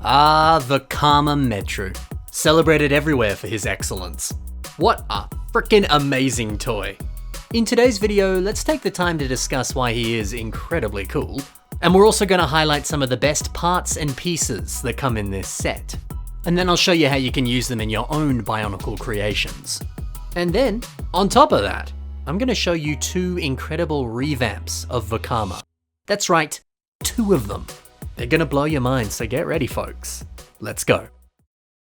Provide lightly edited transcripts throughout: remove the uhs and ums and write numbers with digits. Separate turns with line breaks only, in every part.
Ah, Vakama Metru. Celebrated everywhere for his excellence. What a frickin' amazing toy. In today's video, let's take the time to discuss why he is incredibly cool. And we're also going to highlight some of the best parts and pieces that come in this set. And then I'll show you how you can use them in your own Bionicle creations. And then, on top of that, I'm going to show you two incredible revamps of Vakama. That's right, two of them. They're going to blow your mind, so get ready folks. Let's go.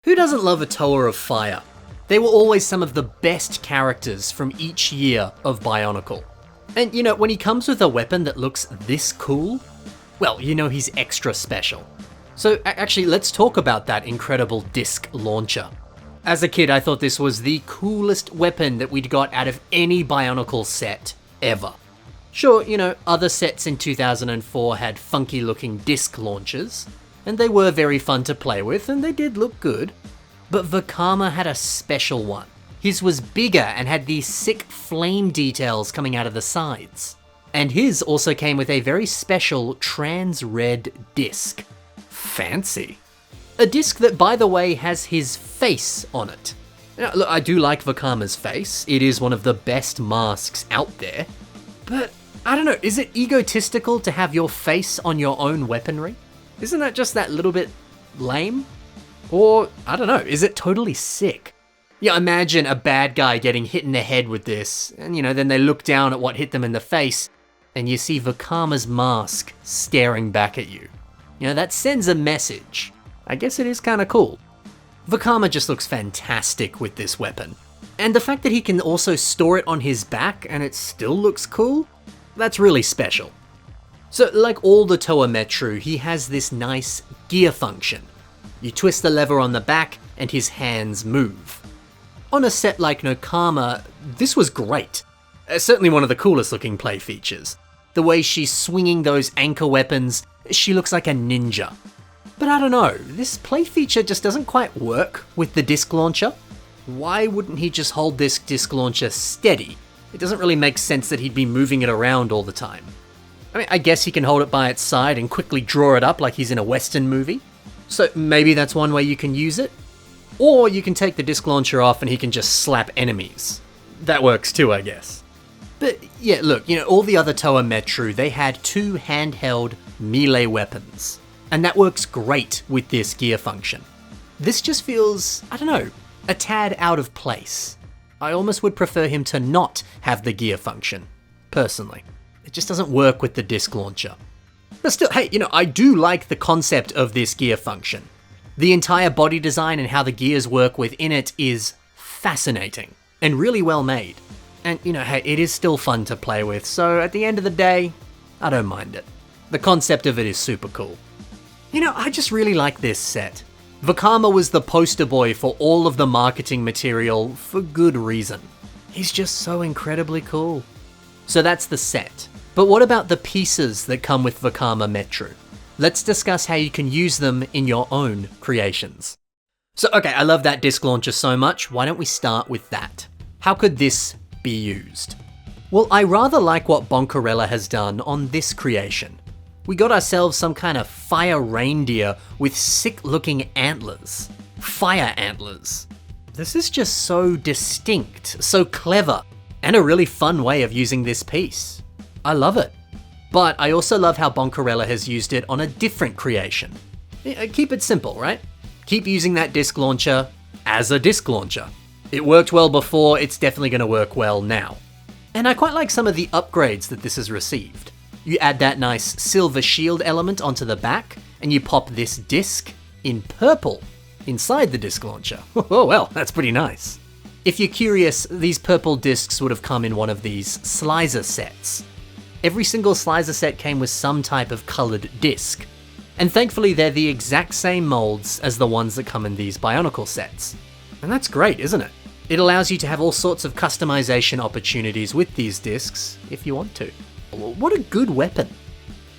Who doesn't love a Toa of Fire? They were always some of the best characters from each year of Bionicle. And you know, when he comes with a weapon that looks this cool, well, you know he's extra special. So actually, let's talk about that incredible disc launcher. As a kid, I thought this was the coolest weapon that we'd got out of any Bionicle set ever. Sure, you know, other sets in 2004 had funky looking disc launchers, and they were very fun to play with, and they did look good. But Vakama had a special one. His was bigger and had these sick flame details coming out of the sides. And his also came with a very special trans red disc. Fancy. A disc that, by the way, has his face on it. Now, look, I do like Vakama's face. It is one of the best masks out there. But, I don't know, is it egotistical to have your face on your own weaponry? Isn't that just that little bit lame? Or, I don't know, is it totally sick? Yeah, imagine a bad guy getting hit in the head with this, and you know, then they look down at what hit them in the face, and you see Vakama's mask staring back at you. You know, that sends a message. I guess it is kinda cool. Vakama just looks fantastic with this weapon. And the fact that he can also store it on his back and it still looks cool, that's really special. So like all the Toa Metru, he has this nice gear function. You twist the lever on the back and his hands move. On a set like Nokama, this was great. Certainly one of the coolest looking play features. The way she's swinging those anchor weapons, she looks like a ninja. But I don't know, this play feature just doesn't quite work with the disc launcher. Why wouldn't he just hold this disc launcher steady? It doesn't really make sense that he'd be moving it around all the time. I mean, I guess he can hold it by its side and quickly draw it up like he's in a Western movie. So maybe that's one way you can use it. Or you can take the disc launcher off and he can just slap enemies. That works too, I guess. But yeah, look, you know, all the other Toa Metru, they had two handheld melee weapons. And that works great with this gear function. This just feels, I don't know, a tad out of place. I almost would prefer him to not have the gear function, personally. It just doesn't work with the disc launcher. But still, hey, you know, I do like the concept of this gear function. The entire body design and how the gears work within it is fascinating and really well made. And, you know, hey, it is still fun to play with, so at the end of the day, I don't mind it. The concept of it is super cool. You know, I just really like this set. Vakama was the poster boy for all of the marketing material for good reason. He's just so incredibly cool. So that's the set. But what about the pieces that come with Vakama Metru? Let's discuss how you can use them in your own creations. So okay, I love that disc launcher so much, why don't we start with that? How could this be used? Well, I rather like what Bonkarella has done on this creation. We got ourselves some kind of fire reindeer with sick looking antlers. Fire antlers. This is just so distinct, so clever, and a really fun way of using this piece. I love it. But I also love how Bonkarella has used it on a different creation. Keep it simple, right? Keep using that disc launcher as a disc launcher. It worked well before, it's definitely going to work well now. And I quite like some of the upgrades that this has received. You add that nice silver shield element onto the back, and you pop this disc in purple inside the disc launcher. Oh well, that's pretty nice. If you're curious, these purple discs would have come in one of these slicer sets. Every single slicer set came with some type of coloured disc. And thankfully they're the exact same molds as the ones that come in these Bionicle sets. And that's great, isn't it? It allows you to have all sorts of customization opportunities with these discs, if you want to. What a good weapon.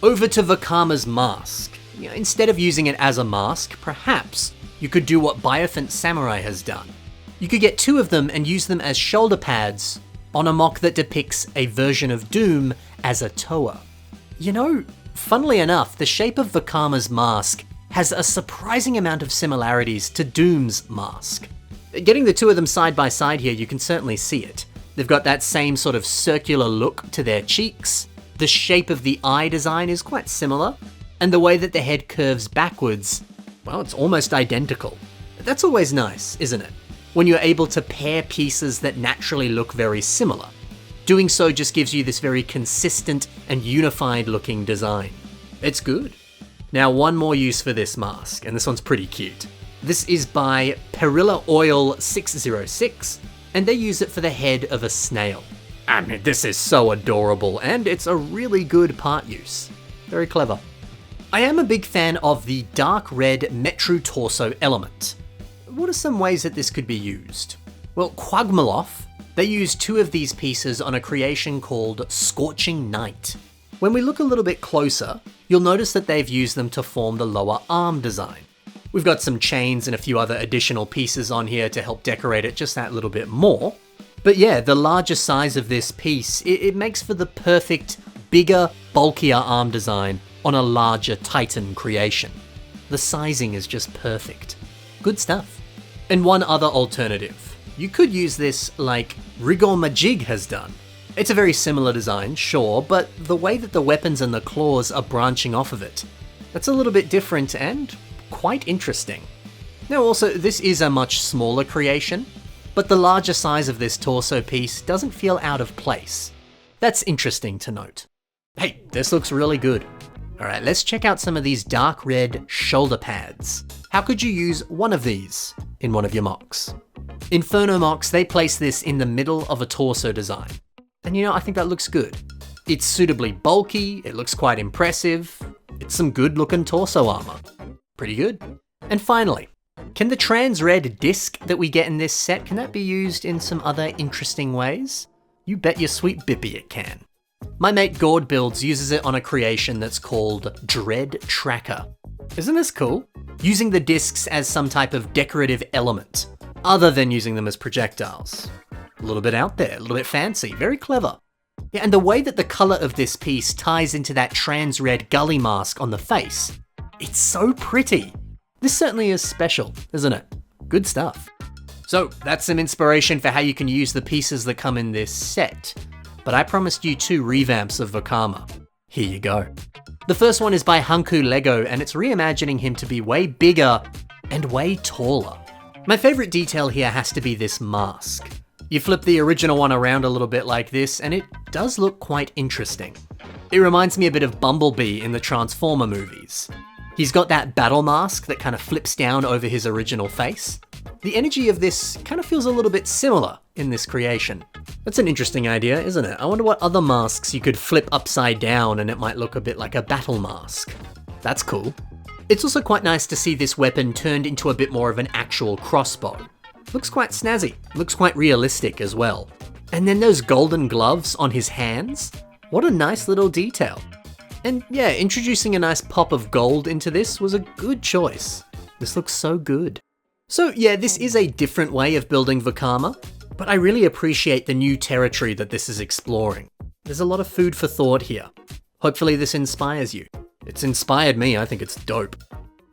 Over to Vakama's mask. You know, instead of using it as a mask, perhaps you could do what Biophant Samurai has done. You could get two of them and use them as shoulder pads on a MOC that depicts a version of Doom as a Toa. You know, funnily enough, the shape of Vakama's mask has a surprising amount of similarities to Doom's mask. Getting the two of them side by side here, you can certainly see it. They've got that same sort of circular look to their cheeks. The shape of the eye design is quite similar, and the way that the head curves backwards, well, it's almost identical. That's always nice, isn't it? When you're able to pair pieces that naturally look very similar. Doing so just gives you this very consistent and unified looking design. It's good. Now, one more use for this mask, and this one's pretty cute. This is by Perilla Oil 606, and they use it for the head of a snail. I mean, this is so adorable, and it's a really good part use. Very clever. I am a big fan of the dark red Metru torso element. What are some ways that this could be used? Well, Quagmaloth, they used two of these pieces on a creation called Scorching Night. When we look a little bit closer, you'll notice that they've used them to form the lower arm design. We've got some chains and a few other additional pieces on here to help decorate it just that little bit more. But yeah, the larger size of this piece, it makes for the perfect, bigger, bulkier arm design on a larger Titan creation. The sizing is just perfect. Good stuff. And one other alternative. You could use this like Rigor Majig has done. It's a very similar design, sure, but the way that the weapons and the claws are branching off of it, that's a little bit different and quite interesting. Now also, this is a much smaller creation, but the larger size of this torso piece doesn't feel out of place. That's interesting to note. Hey, this looks really good. Alright, let's check out some of these dark red shoulder pads. How could you use one of these in one of your MOCs? Inferno MOCs, they place this in the middle of a torso design. And you know, I think that looks good. It's suitably bulky, it looks quite impressive, it's some good looking torso armor. Pretty good. And finally, can the trans red disc that we get in this set, can that be used in some other interesting ways? You bet your sweet bippy it can. My mate Gord Builds uses it on a creation that's called Dread Tracker. Isn't this cool? Using the discs as some type of decorative element, other than using them as projectiles. A little bit out there, a little bit fancy, very clever. Yeah, and the way that the color of this piece ties into that trans red gully mask on the face, it's so pretty. This certainly is special, isn't it? Good stuff. So that's some inspiration for how you can use the pieces that come in this set. But I promised you 2 revamps of Vakama. Here you go. The first one is by Hungu Lego, and it's reimagining him to be way bigger and way taller. My favorite detail here has to be this mask. You flip the original one around a little bit like this, and it does look quite interesting. It reminds me a bit of Bumblebee in the Transformer movies. He's got that battle mask that kind of flips down over his original face. The energy of this kind of feels a little bit similar in this creation. That's an interesting idea, isn't it? I wonder what other masks you could flip upside down and it might look a bit like a battle mask. That's cool. It's also quite nice to see this weapon turned into a bit more of an actual crossbow. Looks quite snazzy, looks quite realistic as well. And then those golden gloves on his hands, what a nice little detail. And yeah, introducing a nice pop of gold into this was a good choice. This looks so good. So yeah, this is a different way of building Vakama, but I really appreciate the new territory that this is exploring. There's a lot of food for thought here. Hopefully this inspires you. It's inspired me, I think it's dope.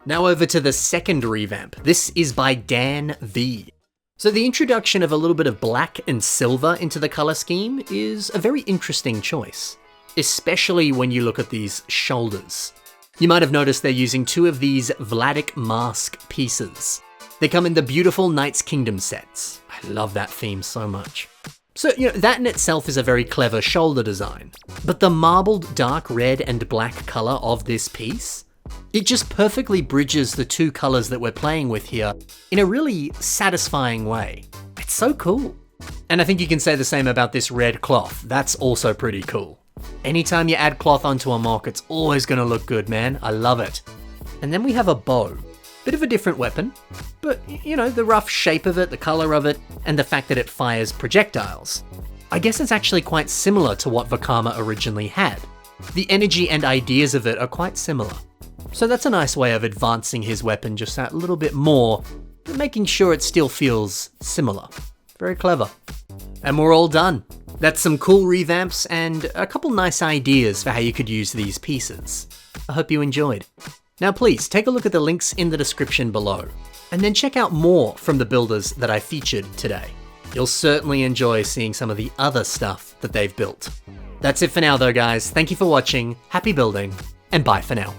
Now over to the second revamp. This is by DanV. So the introduction of a little bit of black and silver into the color scheme is a very interesting choice, especially when you look at these shoulders. You might have noticed they're using 2 of these Vladik mask pieces. They come in the beautiful Knight's Kingdom sets. I love that theme so much. So, you know, that in itself is a very clever shoulder design. But the marbled dark red and black color of this piece, it just perfectly bridges the 2 colors that we're playing with here in a really satisfying way. It's so cool. And I think you can say the same about this red cloth. That's also pretty cool. Anytime you add cloth onto a MOC, it's always gonna look good, man. I love it. And then we have a bow. Bit of a different weapon, but you know, the rough shape of it, the color of it, and the fact that it fires projectiles. I guess it's actually quite similar to what Vakama originally had. The energy and ideas of it are quite similar. So that's a nice way of advancing his weapon just that little bit more, but making sure it still feels similar. Very clever. And we're all done. That's some cool revamps and a couple nice ideas for how you could use these pieces. I hope you enjoyed. Now please take a look at the links in the description below, and then check out more from the builders that I featured today. You'll certainly enjoy seeing some of the other stuff that they've built. That's it for now though guys, thank you for watching, happy building, and bye for now.